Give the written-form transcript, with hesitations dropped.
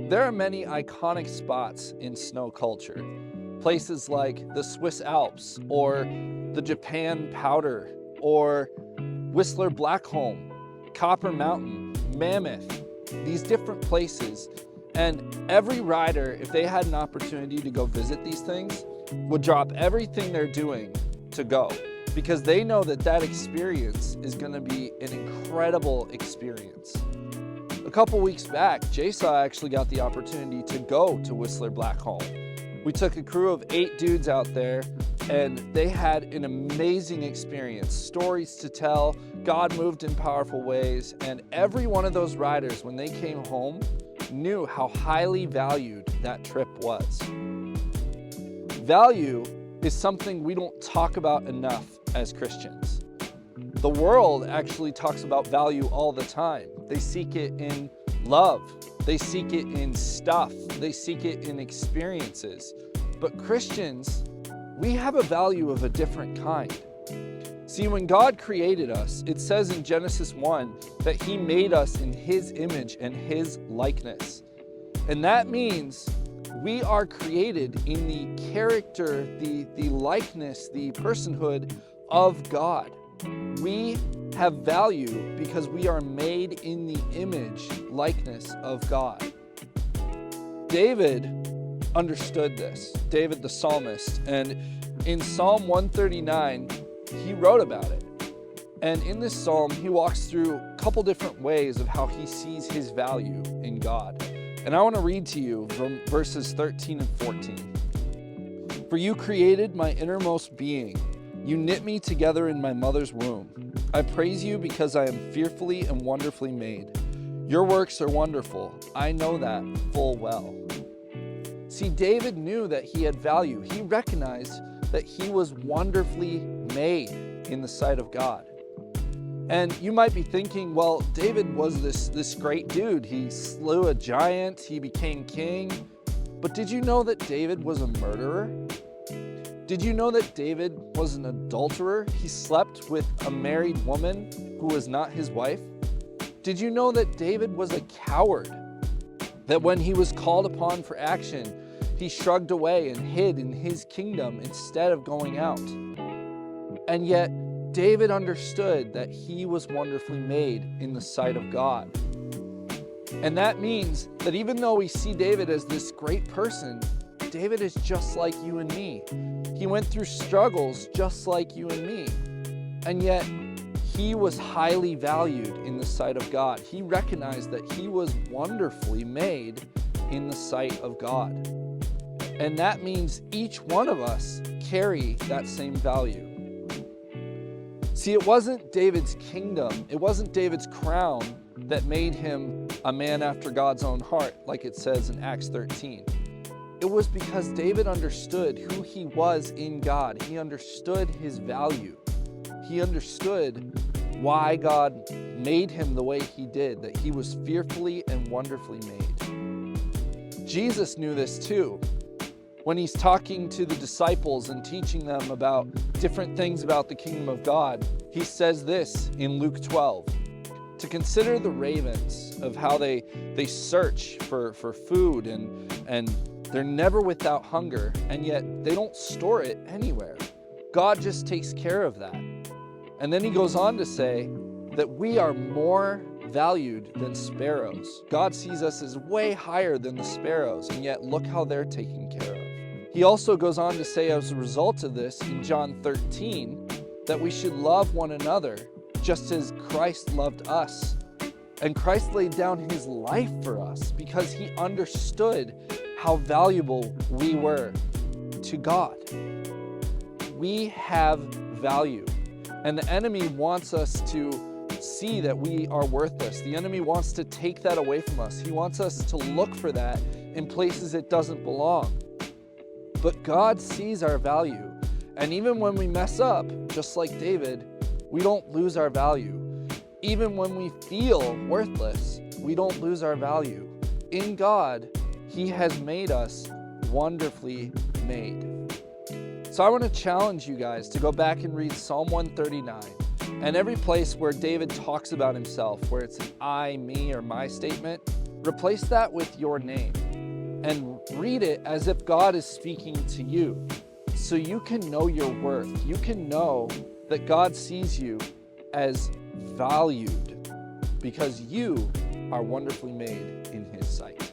There are many iconic spots in snow culture. Places like the Swiss Alps or the Japan Powder or Whistler Blackcomb, Copper Mountain, Mammoth, these different places. And every rider, if they had an opportunity to go visit these things, would drop everything they're doing to go because they know that that experience is going to be an incredible experience. A couple weeks back, JSAW actually got the opportunity to go to Whistler Blackcomb. We took a crew of 8 dudes out there and they had an amazing experience, stories to tell, God moved in powerful ways, and every one of those riders, when they came home, knew how highly valued that trip was. Value is something we don't talk about enough as Christians. The world actually talks about value all the time. They seek it in love. They seek it in stuff. They seek it in experiences. But Christians, we have a value of a different kind. See, when God created us, it says in Genesis 1 that He made us in His image and His likeness. And that means we are created in the character, the likeness, the personhood of God. We have value because we are made in the image, likeness of God. David understood this, David the psalmist, and in Psalm 139, he wrote about it. And in this psalm, he walks through a couple different ways of how he sees his value in God. And I want to read to you from verses 13 and 14. For you created my innermost being. You knit me together in my mother's womb. I praise you because I am fearfully and wonderfully made. Your works are wonderful. I know that full well. See, David knew that he had value. He recognized that he was wonderfully made in the sight of God. And you might be thinking, well, David was this great dude. He slew a giant, he became king. But did you know that David was a murderer? Did you know that David was an adulterer? He slept with a married woman who was not his wife. Did you know that David was a coward? That when he was called upon for action, he shrugged away and hid in his kingdom instead of going out. And yet, David understood that he was wonderfully made in the sight of God. And that means that even though we see David as this great person, David is just like you and me. He went through struggles just like you and me. And yet, he was highly valued in the sight of God. He recognized that he was wonderfully made in the sight of God. And that means each one of us carry that same value. See, it wasn't David's kingdom, it wasn't David's crown that made him a man after God's own heart, like it says in Acts 13. It was because David understood who he was in God. He understood his value. He understood why God made him the way he did, that he was fearfully and wonderfully made. Jesus knew this too. When he's talking to the disciples and teaching them about different things about the kingdom of God, he says this in Luke 12, to consider the ravens of how they search for food and they're never without hunger, and yet they don't store it anywhere. God just takes care of that. And then he goes on to say that we are more valued than sparrows. God sees us as way higher than the sparrows, and yet look how they're taken care of. He also goes on to say as a result of this in John 13 that we should love one another just as Christ loved us. And Christ laid down his life for us because he understood how valuable we were to God. We have value, and the enemy wants us to see that we are worthless. The enemy wants to take that away from us. He wants us to look for that in places it doesn't belong. But God sees our value, and even when we mess up, just like David, we don't lose our value. Even when we feel worthless, we don't lose our value. In God, he has made us wonderfully made. So I want to challenge you guys to go back and read Psalm 139 and every place where David talks about himself, where it's an I, me, or my statement, Replace that with your name and read it as if God is speaking to you, so you can know your worth. You can know that God sees you as valued because you are wonderfully made in His sight.